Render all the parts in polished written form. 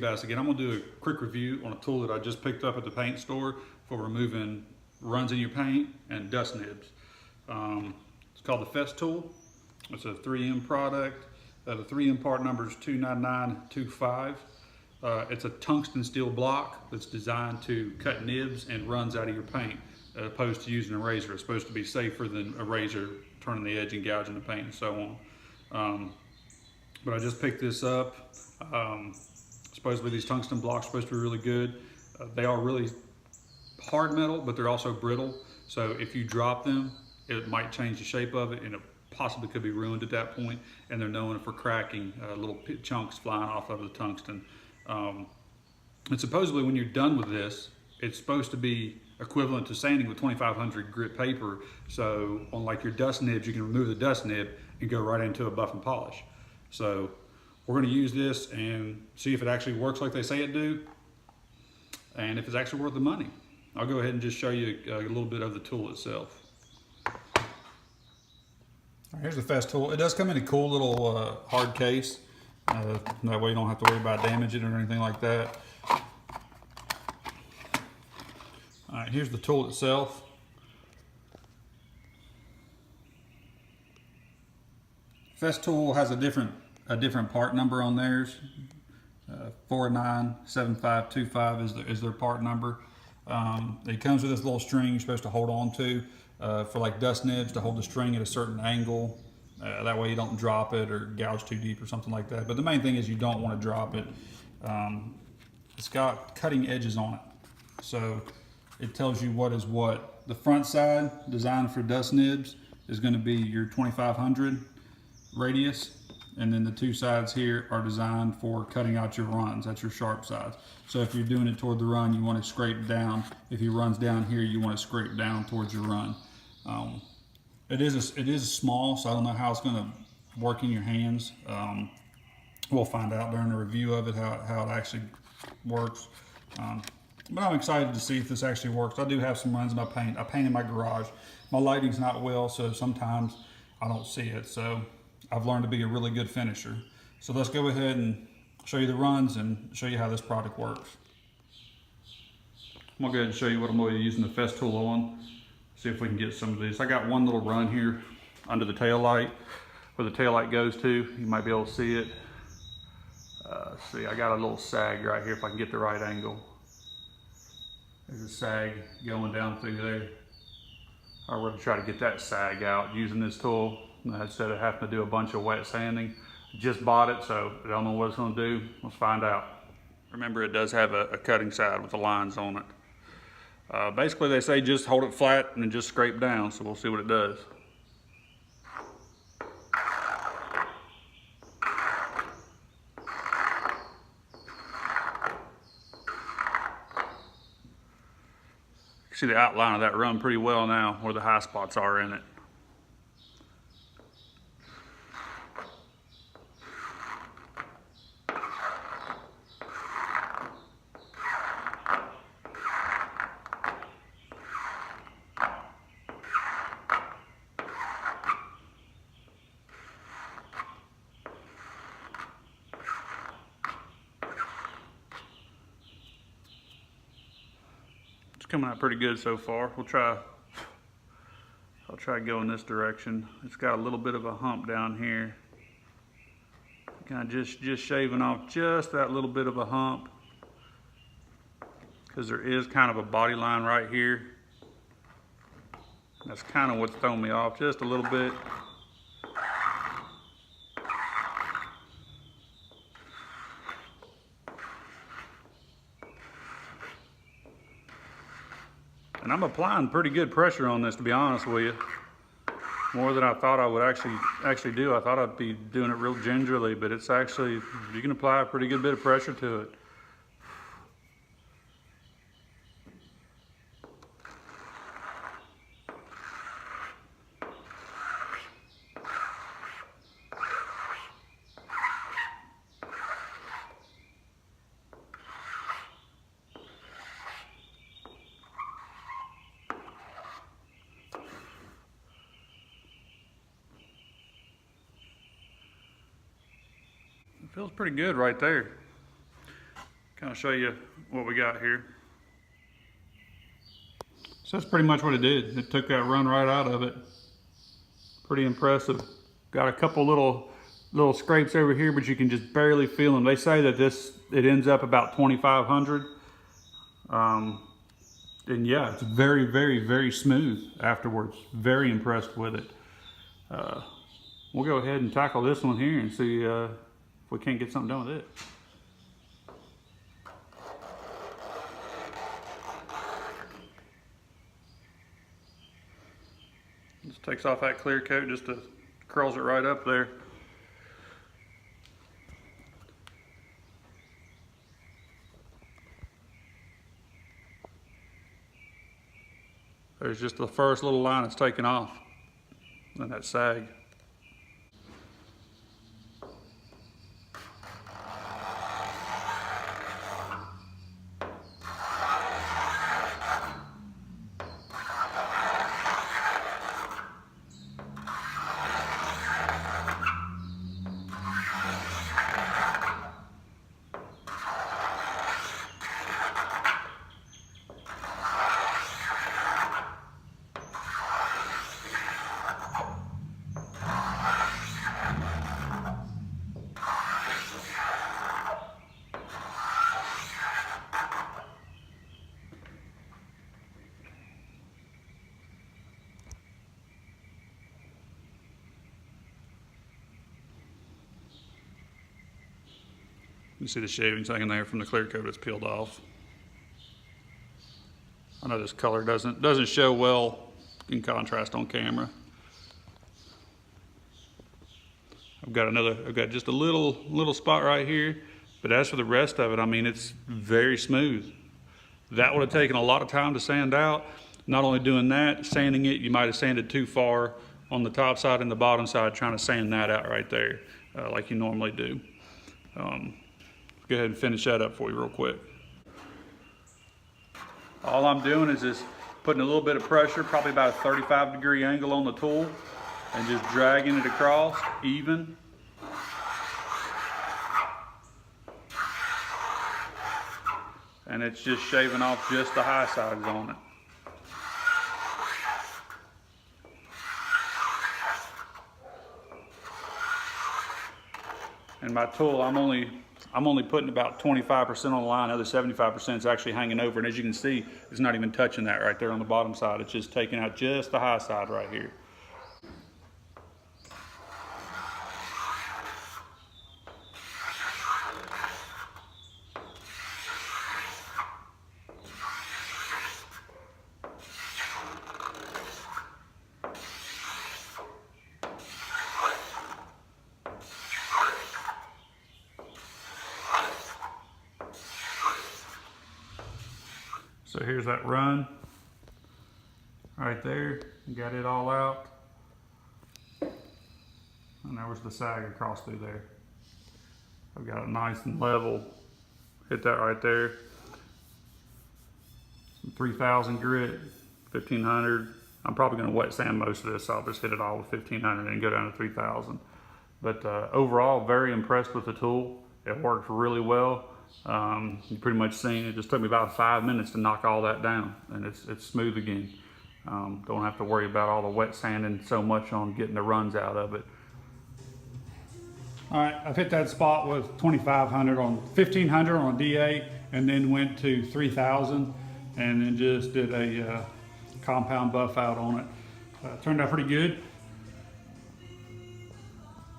bass again. I'm gonna do a quick review on a tool that I just picked up at the paint store for removing runs in your paint and dust nibs. It's called the Festool. It's a 3M product. The 3M part number is 29925. It's a tungsten steel block that's designed to cut nibs and runs out of your paint, as opposed to using a razor. It's supposed to be safer than a razor, turning the edge and gouging the paint and so on. But I just picked this up. Supposedly these tungsten blocks are supposed to be really good. They are really hard metal, but they're also brittle. So if you drop them, it might change the shape of it, and it possibly could be ruined at that point. And they're known for cracking, little chunks flying off of the tungsten. And supposedly when you're done with this, it's supposed to be equivalent to sanding with 2500 grit paper. So on like your dust nibs, you can remove the dust nib and go right into a buff and polish. So we're going to use this and see if it actually works like they say it do, and if it's actually worth the money. I'll go ahead and just show you a little bit of the tool itself. All right, here's the Festool. It does come in a cool little hard case. That way you don't have to worry about damaging it or anything like that. All right, here's the tool itself. Festool has a different part number on theirs. 497525 is their part number. It comes with this little string you're supposed to hold on to for like dust nibs, to hold the string at a certain angle. That way you don't drop it or gouge too deep or something like that. But the main thing is you don't want to drop it. It's got cutting edges on it, so it tells you what is what. The front side, designed for dust nibs, is going to be your 2500 radius, and then the two sides here are designed for cutting out your runs. That's your sharp sides. So if you're doing it toward the run, you want to scrape down. If your run's down here, you want to scrape down towards your run. It is small, so I don't know how it's going to work in your hands. We'll find out during the review of it how it actually works. But I'm excited to see if this actually works. I do have some runs in my paint. I paint in my garage. My lighting's not well, so sometimes I don't see it. So I've learned to be a really good finisher. So let's go ahead and show you the runs and show you how this product works. I'm gonna go ahead and show you what I'm going to be using the Festool on. See if we can get some of these. I got one little run here under the tail light, where the tail light goes to. You might be able to see it. See, I got a little sag right here if I can get the right angle. There's a sag going down through there. I'm going to try to get that sag out using this tool instead of having to do a bunch of wet sanding. Just bought it, so I don't know what it's going to do. Let's find out. Remember, it does have a cutting side with the lines on it. Basically, they say just hold it flat and then just scrape down, so we'll see what it does. See the outline of that run pretty well now, where the high spots are in it. Coming out pretty good so far. I'll try go in this direction. It's got a little bit of a hump down here. Kind of just shaving off just that little bit of a hump, because there is kind of a body line right here. That's kind of what's throwing me off just a little bit. And I'm applying pretty good pressure on this, to be honest with you. More than I thought I would actually do. I thought I'd be doing it real gingerly, but it's actually, you can apply a pretty good bit of pressure to it. Feels pretty good right there. kind of show you what we got here. So that's pretty much what it did. It took that run right out of it. Pretty impressive. Got a couple little scrapes over here, but you can just barely feel them. They say that it ends up about 2,500. And yeah, it's very, very, very smooth afterwards. Very impressed with it. We'll go ahead and tackle this one here and see if we can't get something done with it. Just takes off that clear coat, just to curls it right up there. There's just the first little line that's taken off, and that sag. You see the shavings hanging there from the clear coat that's peeled off. I know this color doesn't show well in contrast on camera. I've got just a little spot right here, but as for the rest of it, I mean, it's very smooth. That would have taken a lot of time to sand out. Not only doing that, sanding it, you might have sanded too far on the top side and the bottom side, trying to sand that out right there, like you normally do. Go ahead and finish that up for you real quick. All I'm doing is just putting a little bit of pressure, probably about a 35-degree angle on the tool, and just dragging it across even. And it's just shaving off just the high sides on it. And my tool, I'm only putting about 25% on the line. The other 75% is actually hanging over. And as you can see, it's not even touching that right there on the bottom side. It's just taking out just the high side right here. So here's that run right there. You got it all out. And there was the sag across through there. I've got it nice and level. Hit that right there. Some 3000 grit, 1500. I'm probably going to wet sand most of this, so I'll just hit it all with 1500 and go down to 3000. But overall, very impressed with the tool. It works really well. You pretty much seen it. Just took me about 5 minutes to knock all that down, and it's smooth again. Don't have to worry about all the wet sanding so much on getting the runs out of it. All right, I've hit that spot with 2500 on 1500 on a DA, and then went to 3000, and then just did a compound buff out on it. Turned out pretty good.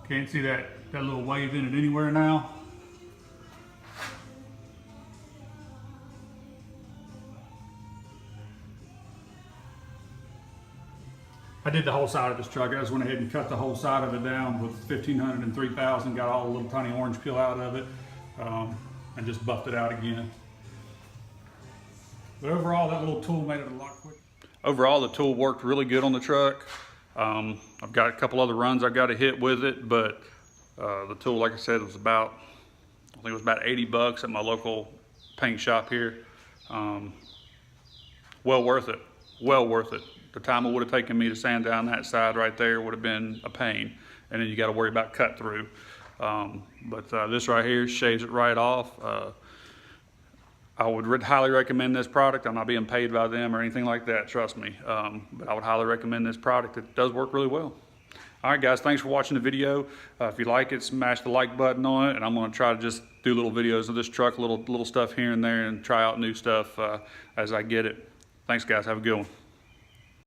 Can't see that little wave in it anywhere now. I did the whole side of this truck. I just went ahead and cut the whole side of it down with 1500 and 3000, got all the little tiny orange peel out of it, and just buffed it out again. But overall, that little tool made it a lot quicker. Overall, the tool worked really good on the truck. I've got a couple other runs I've got to hit with it, but the tool, like I said, was about, I think it was about 80 bucks at my local paint shop here. Well worth it, well worth it. The time it would have taken me to sand down that side right there would have been a pain. And then you got to worry about cut through. But this right here shaves it right off. I would highly recommend this product. I'm not being paid by them or anything like that, trust me. But I would highly recommend this product. It does work really well. All right, guys, thanks for watching the video. If you like it, smash the like button on it, and I'm gonna try to just do little videos of this truck, little stuff here and there, and try out new stuff as I get it. Thanks, guys. Have a good one.